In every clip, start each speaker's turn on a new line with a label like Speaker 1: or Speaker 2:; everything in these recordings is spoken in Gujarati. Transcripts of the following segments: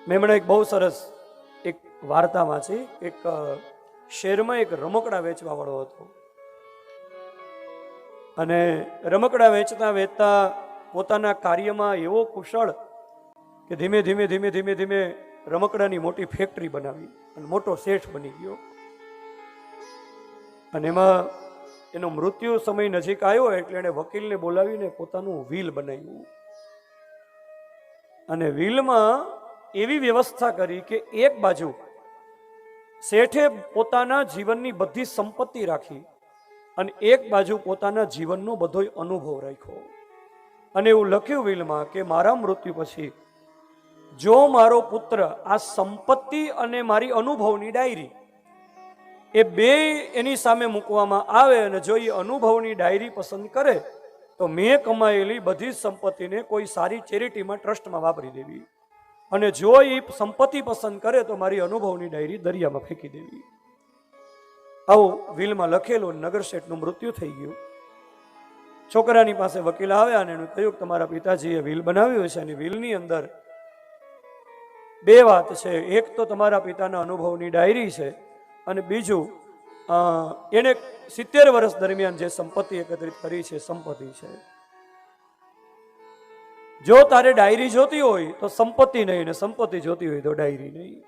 Speaker 1: મેં હમણાં એક બહુ સરસ એક વાર્તા વાંચી. એક શહેરમાં એક રમકડા વેચવા વાળો હતો અને રમકડા વેચતા વેચતા પોતાના કાર્યમાં એવો કુશળ કે ધીમે ધીમે ધીમે ધીમે ધીમે રમકડાની મોટી ફેક્ટરી બનાવી અને મોટો શેઠ બની ગયો. અને એમાં એનો મૃત્યુ સમય નજીક આવ્યો એટલે એણે વકીલને બોલાવીને પોતાનું વ્હીલ બનાવ્યું. અને વ્હીલમાં એવી વ્યવસ્થા કરી કે એક બાજુ શેઠે પોતાના જીવનની બધી સંપત્તિ રાખી અને એક બાજુ પોતાના જીવનનો બધો અનુભવ રાખ્યો. અને એવું લખ્યું વ્હીલમાં કે મારા મૃત્યુ પછી જો મારો પુત્ર આ સંપત્તિ અને મારી અનુભવની ડાયરી એ બે એની સામે મૂકવામાં આવે અને જો એ અનુભવની ડાયરી પસંદ કરે તો મેં કમાયેલી બધી સંપત્તિને કોઈ સારી ચેરિટીમાં ટ્રસ્ટમાં વાપરી દેવી, અને જો એ સંપત્તિ પસંદ કરે તો મારી અનુભવની ડાયરી દરિયામાં ફેંકી દેવી. આવું વ્હીલમાં લખેલું. નગર શેઠનું મૃત્યુ થઈ ગયું. છોકરાની પાસે વકીલ આવ્યા અને એનું કહ્યું કે તમારા પિતાજીએ વ્હીલ બનાવ્યું છે અને વ્હીલની અંદર બે વાત છે. એક તો તમારા પિતાના અનુભવની ડાયરી છે અને બીજું એને 70 વર્ષ દરમિયાન જે સંપત્તિ એકત્રિત કરી છે સંપત્તિ છે. જો તારે ડાયરી જોતી હોય તો સંપત્તિ નહીં, ને સંપત્તિ જોતી હોય તો ડાયરી નહીં.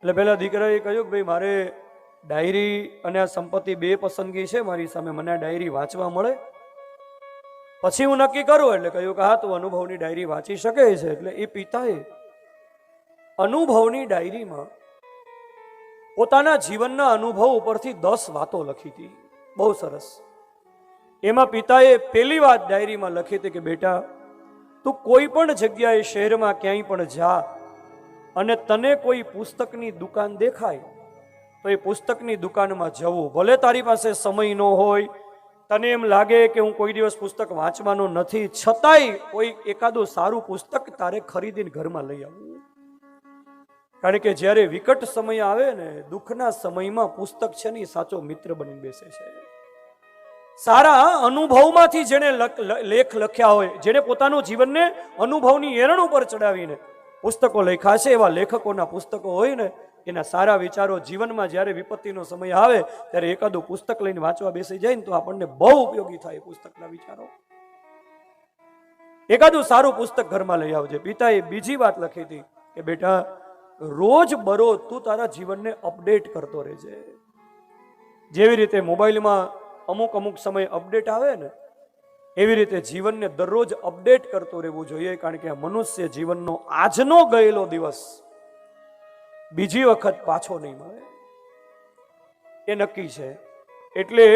Speaker 1: એટલે પેલા દીકરાએ કહ્યું કે ભાઈ મારે ડાયરી અને આ સંપત્તિ બે પસંદગી છે મારી સામે, મને આ ડાયરી વાંચવા મળે પછી હું નક્કી કરું. એટલે કહ્યું કે હા તું અનુભવની ડાયરી વાંચી શકે છે. એટલે એ પિતાએ અનુભવની ડાયરીમાં પોતાના જીવનના અનુભવ ઉપરથી 10 વાતો લખી હતી. બહુ સરસ. એમાં પિતાએ પહેલી વાત ડાયરીમાં લખી હતી કે બેટા તું કોઈ પણ જગ્યાએ શહેરમાં ક્યાંય પણ જા અને તને કોઈ પુસ્તકની દુકાન દેખાય તો એ પુસ્તકની દુકાનમાં જવું. ભલે તારી પાસે સમય ન હોય, તને એમ લાગે કે હું કોઈ દિવસ પુસ્તક વાંચવાનો નથી, છતાંય કોઈ એકાદું સારું પુસ્તક તારે ખરીદીને ઘરમાં લઈ આવવું. કારણ કે જ્યારે વિકટ સમય આવે ને, દુઃખના સમયમાં પુસ્તક છે ને સાચો મિત્ર બની બેસે છે. સારા અનુભવમાંથી જેને લેખ લખ્યા હોય, જેને પોતાનું જીવનને અનુભવની એરણ ઉપર ચડાવીને પુસ્તકો લખ્યા છે, એવા લેખકોના પુસ્તકો હોય ને, એના સારા વિચારો જીવનમાં જ્યારે વિપત્તિનો સમય આવે ત્યારે એકાદું પુસ્તક લઈને વાંચવા બેસી જાય ને તો આપણને બહુ ઉપયોગી થાય પુસ્તકના વિચારો. એકાદું સારું પુસ્તક ઘરમાં લઈ આવજે. પિતાએ બીજી વાત લખી હતી કે બેટા રોજ બરોજ તું તારા જીવનને અપડેટ કરતો રહેજે. જેવી રીતે મોબાઈલમાં અમુક સમય અપડેટ આવે ને, એવી રીતે જીવનને દરરોજ અપડેટ કરતો રહેવું જોઈએ. કારણ કે આ મનુષ્ય જીવનનો આજનો ગયેલો દિવસ બીજી વખત પાછો નહીં મળે, એ નક્કી છે. એટલે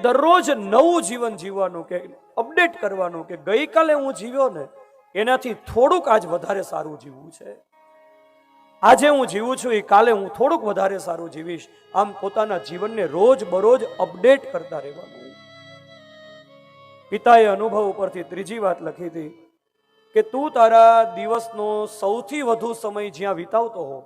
Speaker 1: દરરોજ નવું જીવન જીવવાનું, કે અપડેટ કરવાનું, કે ગઈકાલે હું જીવ્યો ને એનાથી થોડુંક આજ વધારે સારું જીવવું છે. આજે હું જીવું છું એ કાલે હું થોડુંક વધારે સારું જીવીશ. આમ પોતાના જીવનને રોજ બરોજ અપડેટ કરતા રહેવાનું. પિતાએ અનુભવ ઉપરથી ત્રીજી વાત લખી હતી કે તું તારા દિવસનો સૌથી વધુ સમય જ્યાં વિતાવતો હો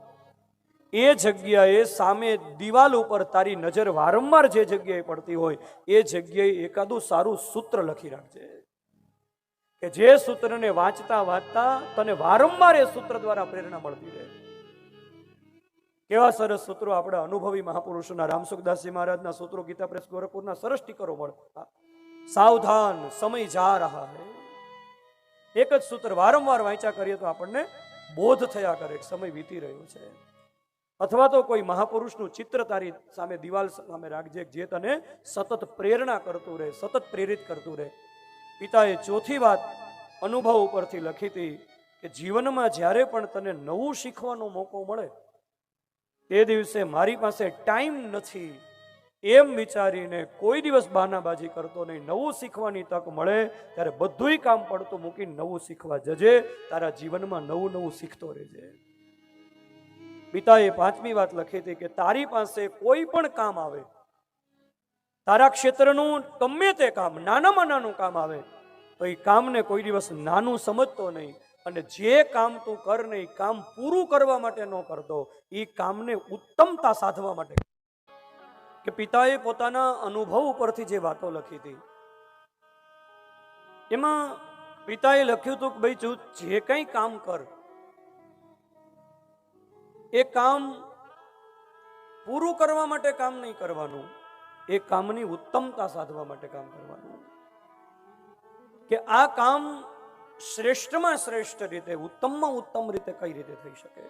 Speaker 1: એ જગ્યાએ સામે દિવાલ ઉપર તારી નજર વારંવાર જે જગ્યાએ પડતી હોય એ જગ્યાએ એકાદું સારું સૂત્ર લખી રાખજે, કે જે સૂત્રને વાંચતા વાંચતા તને વારંવાર એ સૂત્ર દ્વારા પ્રેરણા મળતી રહે. કેવા સરસ સૂત્રો આપણા અનુભવી મહાપુરુષોના, રામસુખદાસજી મહારાજના સૂત્રો ગીતા પ્રેસ ગોરખપુરના સરસ સ્ટીકરો મળતા. સાવધાન સમય જા રહા હૈ. એક જ સૂત્ર વારંવાર વાંચ્યા કરીએ તો આપણને બોધ થયા કરે સમય વીતી રહ્યો છે. અથવા તો કોઈ મહાપુરુષનું ચિત્ર તારી સામે દિવાલ સામે રાખજે, જે તને સતત પ્રેરણા કરતું રહે, સતત પ્રેરિત કરતું રહે. પિતાએ ચોથી વાત અનુભવ ઉપરથી લખી હતી કે જીવનમાં જ્યારે પણ તને નવું શીખવાનો મોકો મળે તે દિવસે મારી પાસે ટાઈમ નથી એમ વિચારીને કોઈ દિવસ બહાનાબાજી કરતો નહીં. નવું શીખવાની તક મળે ત્યારે બધુંય કામ પડતું મૂકીને નવું શીખવા જજે. તારા જીવનમાં નવું શીખતો રહેજે. પિતાએ પાંચમી વાત લખી હતી કે તારી પાસે કોઈ પણ કામ આવે, તારા ક્ષેત્રનું ગમે તે કામ, નાનામાં નાનું કામ આવે તો એ કામને કોઈ દિવસ નાનું સમજતો નહીં, અને જે કામ તું કર ને એ કામ પૂરું કરવા માટે ન કરતો, એ કામને ઉત્તમતા સાધવા માટે. કે પિતાએ પોતાના અનુભવ ઉપરથી જે વાતો લખી હતી એમાં પિતાએ લખ્યું હતું કે ભાઈ તું જે કંઈ કામ કર એ કામ પૂરું કરવા માટે કામ નહીં કરવાનું, એ કામની ઉત્તમતા સાધવા માટે કામ કરવાનું, કે આ કામ શ્રેષ્ઠમાં શ્રેષ્ઠ રીતે, ઉત્તમમાં ઉત્તમ રીતે કઈ રીતે થઈ શકે.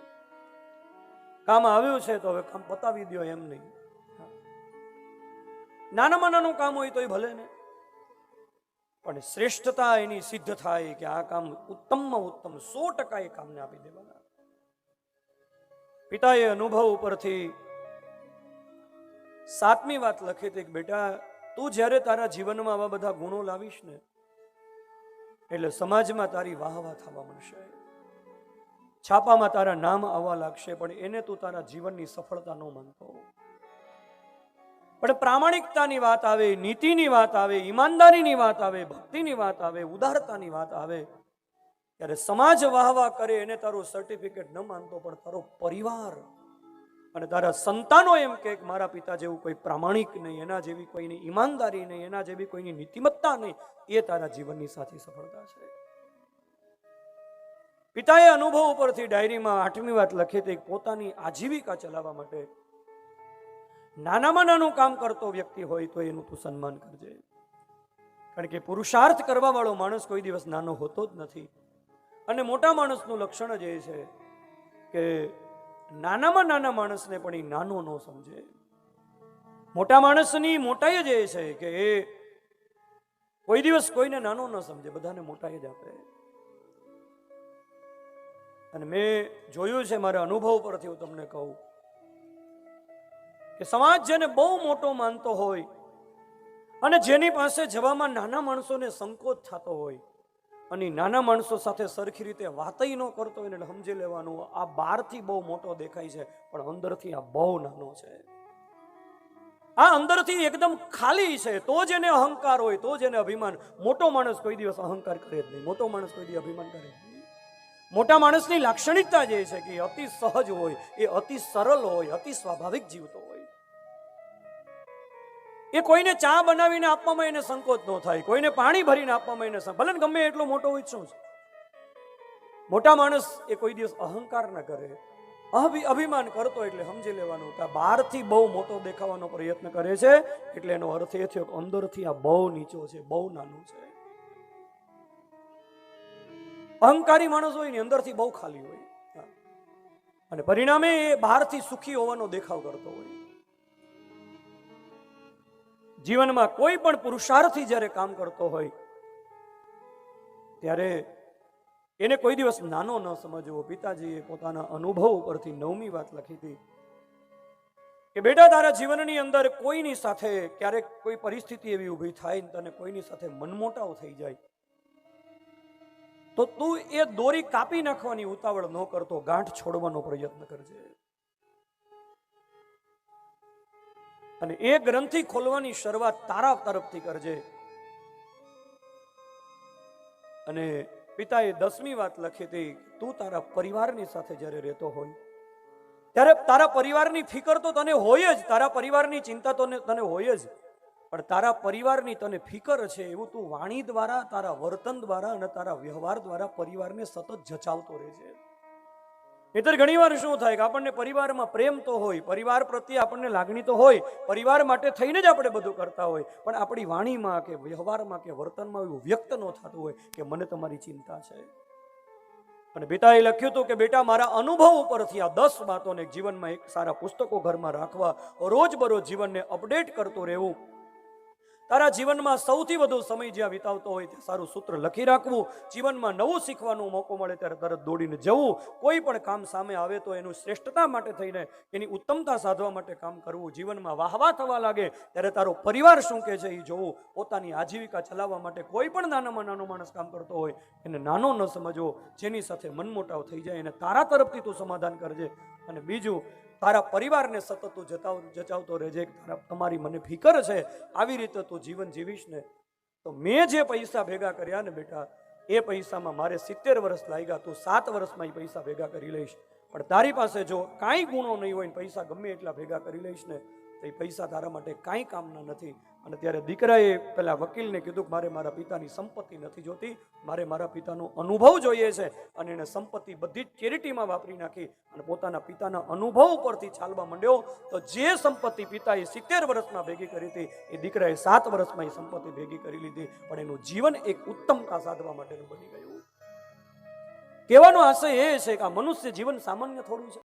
Speaker 1: કામ આવ્યું છે તો હવે કામ પતાવી દો એમ નહીં. નાનામાં નાનું કામ હોય તો એ ભલે ને, પણ શ્રેષ્ઠતા એની સિદ્ધ થાય કે આ કામ ઉત્તમમાં ઉત્તમ 100% એ કામને આપી દેવાના. પિતાએ અનુભવ ઉપરથી 7મી વાત લખી હતી કે બેટા, તું જ્યારે તારા જીવનમાં આવા બધા ગુણો લાવીશ ને, એટલે સમાજમાં તારી વાહવા થવા મળશે, છાપામાં તારા નામ આવવા લાગશે, પણ એને તું તારા જીવનની સફળતા ન માનતો. પણ પ્રામાણિકતાની વાત આવે, નીતિની વાત આવે, ઈમાનદારીની વાત આવે, ભક્તિની વાત આવે, ઉદારતાની વાત આવે, ત્યારે સમાજ વાહવા કરે એને તારું સર્ટિફિકેટ ન માનતો, પણ તારો પરિવાર અને તારા સંતાનો એમ કે મારા પિતા જેવું કોઈ પ્રામાણિક નહીં, એના જેવી કોઈની ઈમાનદારી નહીં, એના જેવી કોઈની નીતિમત્તા નહીં, એ તારા જીવનની સાચી સફળતા છે. પિતાએ અનુભવ ઉપરથી ડાયરીમાં 8મી વાત લખી હતી, પોતાની આજીવિકા ચલાવવા માટે નાનામાં નાનું કામ કરતો વ્યક્તિ હોય તો એનું તું સન્માન કરજે. કારણ કે પુરુષાર્થ કરવા વાળો માણસ કોઈ દિવસ નાનો હોતો જ નથી. અને મોટા માણસનું લક્ષણ જ એ છે કે નાનામાં નાના માણસને પણ એ નાનો ન સમજે. મોટા માણસની મોટાઈ જ એ છે કે એ કોઈ દિવસ કોઈને નાનો ન સમજે, બધાને મોટાઈ જ આપે. અને મેં જોયું છે, મારા અનુભવ પરથી હું તમને કહું કે સમાજ જેને બહુ મોટો માનતો હોય અને જેની પાસે જવામાં નાના માણસોને સંકોચ થતો હોય અને નાના માણસો સાથે સરખી રીતે વાતય ન કરતો હોય ને સમજી લેવાનું આ બહારથી બહુ મોટો દેખાય છે, પણ અંદરથી આ બહુ નાનો છે. આ અંદરથી એકદમ ખાલી છે. તો જ એને અહંકાર હોય, તો જ એને અભિમાન. મોટો માણસ કોઈ દિવસ અહંકાર કરે જ નહીં, મોટો માણસ કોઈ દિવસ અભિમાન કરે જ નહીં. મોટા માણસની લાક્ષણિકતા જે છે કે અતિ સહજ હોય, એ અતિ સરળ હોય, અતિ સ્વાભાવિક જીવતો હોય. એ કોઈને ચા બનાવીને આપવામાં એને સંકોચ ન થાય, કોઈને પાણી ભરીને આપવામાં એને ભલે ગમે એટલો મોટો હોય શું છે. મોટા માણસ એ કોઈ દિવસ અહંકાર ન કરે, અભિમાન કરતો એટલે સમજી લેવાનું કે બહારથી બહુ મોટો દેખાવાનો પ્રયત્ન કરે છે, એટલે એનો અર્થ એ થયો કે અંદરથી આ બહુ નીચો છે, બહુ નાનું છે. અહંકારી માણસ હોય ને અંદરથી બહુ ખાલી હોય, અને પરિણામે એ બહારથી સુખી હોવાનો દેખાવ કરતો હોય. જીવનમાં કોઈ પણ પુરુષાર્થી જ્યારે કામ કરતો હોય ત્યારે એને કોઈ દિવસ નાનો ન સમજવો. પિતાજીએ પોતાના અનુભવ ઉપરથી 9મી વાત લખી હતી કે બેટા, તારા જીવનની અંદર કોઈની સાથે ક્યારેક કોઈ પરિસ્થિતિ એવી ઊભી થાય ને તને કોઈની સાથે મનમોટાવ થઈ જાય તો તું એ દોરી કાપી નાખવાની ઉતાવળ ન કરતો, ગાંઠ છોડવાનો પ્રયત્ન કરજે. અને એ ગ્રંથિ ખોલવાની શરૂઆત તારા તરફથી કરજે. અને પિતાએ 10મી વાત લખી હતી, તું તારા પરિવારની સાથે જ્યારે રહેતો હોય ત્યારે તારા પરિવારની ફિકર તો તને હોય જ, તારા પરિવારની ચિંતા તો તને હોય જ, પણ તારા પરિવારની તને ફિકર છે એવું તું વાણી દ્વારા, તારા વર્તન દ્વારા અને તારા વ્યવહાર દ્વારા પરિવારને સતત જચાવતો રહેજે. નહીંતર ઘણી વાર શું થાય કે આપણને પરિવારમાં પ્રેમ તો હોય, પરિવાર પ્રત્યે આપણને લાગણી તો હોય, પરિવાર માટે થઈને જ આપણે બધું કરતા હોય, પણ આપણી વાણીમાં કે વ્યવહારમાં કે વર્તનમાં એવું વ્યક્ત ન થતું હોય કે મને તમારી ચિંતા છે. અને પિતાએ લખ્યું હતું કે બેટા, મારા અનુભવ ઉપરથી આ 10 વાતોને જીવનમાં એક સારા પુસ્તકો ઘરમાં રાખવા, રોજબરોજ જીવનને અપડેટ કરતો રહેવું. તારા જીવનમાં સૌથી વધુ સમય જ્યાં વિતાવતો હોય તે સારું સૂત્ર લખી રાખવું. જીવનમાં નવું શીખવાનો મોકો મળે ત્યારે તરત દોડીને જવું. કોઈ પણ કામ સામે આવે તો એનું શ્રેષ્ઠતા માટે થઈને એની ઉત્તમતા સાધવા માટે કામ કરવું. જીવનમાં વાહવા થવા લાગે ત્યારે તારો પરિવાર શું કહે છે એ જોવું. પોતાની આજીવિકા ચલાવવા માટે કોઈ પણ નાનામાં નાનો માણસ કામ કરતો હોય એને નાનો ન સમજવો. જેની સાથે મનમોટાવ થઈ જાય એને તારા તરફથી તું સમાધાન કરજે. અને બીજું, તારા પરિવારને સતત તું જચાવતો રહેજે. તમારી મને ફિકર છે, આવી રીતે તું જીવન જીવીશ ને તો મેં જે પૈસા ભેગા કર્યા ને બેટા, એ પૈસામાં મારે 70 વર્ષ લાગ્યા, તું 7 વર્ષમાં એ પૈસા ભેગા કરી લઈશ. પણ તારી પાસે જો કાંઈ ગુણો નહીં હોય ને પૈસા ગમે એટલા ભેગા કરી લઈશ ને તો એ પૈસા તારા માટે કાંઈ કામના નથી. અને ત્યારે દીકરાએ પેલા વકીલને કીધું કે મારે મારા પિતાની સંપત્તિ નથી જોતી, મારે મારા પિતાનો અનુભવ જોઈએ છે. અને એને સંપત્તિ બધી જ ચેરિટીમાં વાપરી નાખી અને પોતાના પિતાના અનુભવ ઉપરથી ચાલવા માંડ્યો. તો જે સંપત્તિ પિતાએ 70 વર્ષમાં ભેગી કરી હતી એ દીકરાએ 7 વર્ષમાં એ સંપત્તિ ભેગી કરી લીધી. પણ એનું જીવન એક ઉત્તમતા સાધવા માટેનું બની ગયું. કહેવાનો આશય એ છે કે આ મનુષ્ય જીવન સામાન્ય થોડું છે.